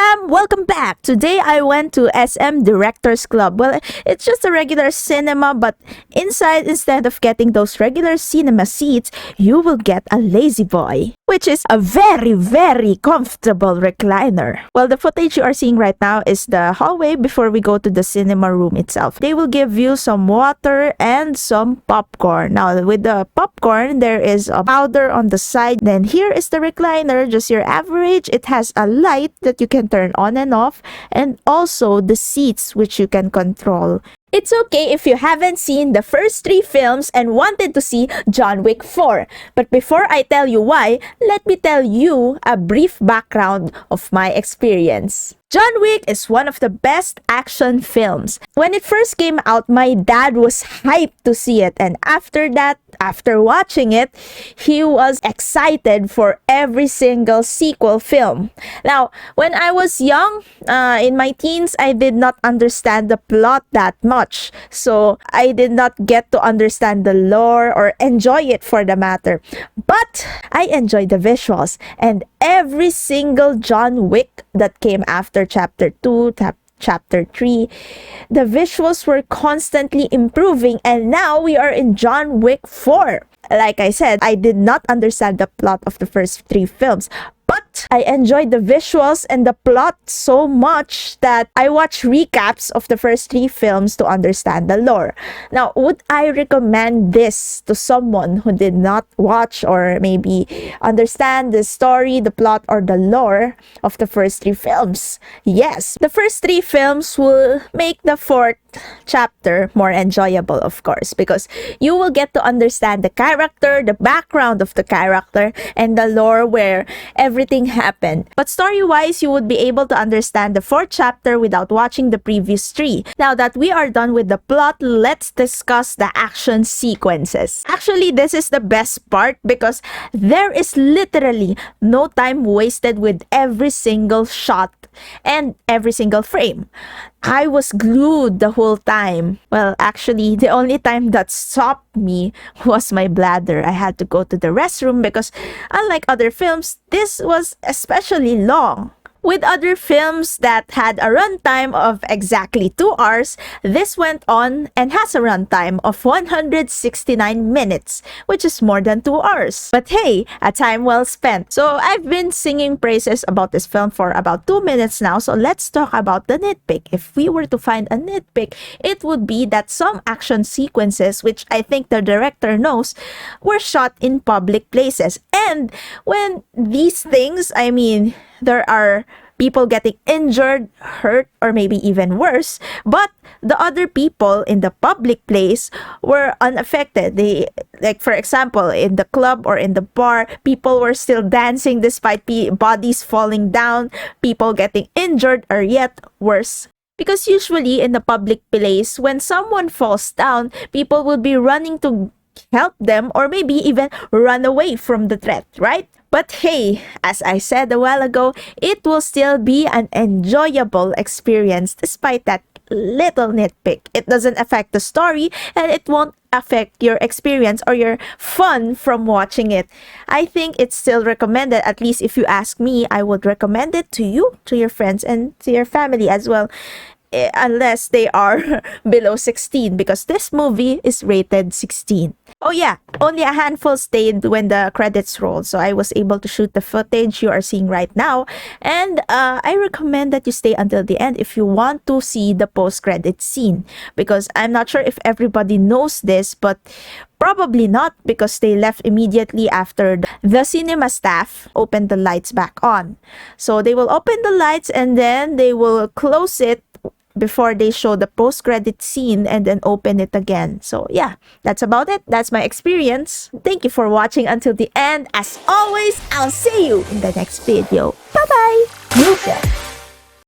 fam! Welcome back! Today I went to SM Directors Club. Well, it's just a regular cinema, but inside, instead of getting those regular cinema seats, you will get a lazy boy, which is a very comfortable recliner. Well, the footage you are seeing right now is the hallway before we go to the cinema room itself. They will give you some water and some popcorn. Now, with the popcorn, there is a powder on the side. Then here is the recliner, just your average. It has a light that you can turn on and off, and also the seats which you can control. It's okay if you haven't seen the first 3 films and wanted to see John Wick 4. But before I tell you why, let me tell you a brief background of my experience. John Wick is one of the best action films. When it first came out, my dad was hyped to see it, and after that, after watching it, he was excited for every single sequel film. Now, when I was young, in my teens, I did not understand the plot that much. So, I did not get to understand the lore or enjoy it for the matter. But, I enjoyed the visuals, and every single John Wick that came after Chapter 2, Chapter 3, the visuals were constantly improving, and now we are in John Wick 4. Like I said, I did not understand the plot of the first 3 films, but I enjoyed the visuals and the plot so much that I watched recaps of the first 3 films to understand the lore. Now, would I recommend this to someone who did not watch or maybe understand the story, the plot, or the lore of the first 3 films? Yes, the first 3 films will make the 4th chapter more enjoyable, of course, because you will get to understand the character, the background of the character, and the lore where everything happened. But story-wise, you would be able to understand the 4th chapter without watching the previous 3. Now that we are done with the plot, let's discuss the action sequences. Actually, this is the best part because there is literally no time wasted with every single shot and every single frame. I was glued the whole time. Well, actually, the only time that stopped me was my bladder. I had to go to the restroom because unlike other films, this was especially long. With other films that had a runtime of exactly 2 hours, this went on and has a runtime of 169 minutes, which is more than 2 hours. But hey, a time well spent. So I've been singing praises about this film for about 2 minutes now, so let's talk about the nitpick. If we were to find a nitpick, it would be that some action sequences, which I think the director knows, were shot in public places. And when these things, I mean, there are people getting injured, hurt, or maybe even worse, but the other people in the public place were unaffected. They, like for example, in the club or in the bar, people were still dancing despite bodies falling down, people getting injured, or yet worse. Because usually in the public place, when someone falls down, people will be running to help them or maybe even run away from the threat, right? But hey, as I said a while ago, it will still be an enjoyable experience despite that little nitpick. It doesn't affect the story and it won't affect your experience or your fun from watching it. I think it's still recommended. At least if you ask me, I would recommend it to you, to your friends, and to your family as well. Unless they are below 16, because this movie is rated 16. Oh yeah, only a handful stayed when the credits rolled, so I was able to shoot the footage you are seeing right now. And I recommend that you stay until the end if you want to see the post-credit scene, because I'm not sure if everybody knows this, but probably not, because they left immediately after the cinema staff opened the lights back on. So they will open the lights and then they will close it before they show the post-credit scene and then open it again. So yeah, that's about it. That's my experience. Thank you for watching until the end. As always, I'll see you in the next video. Bye-bye!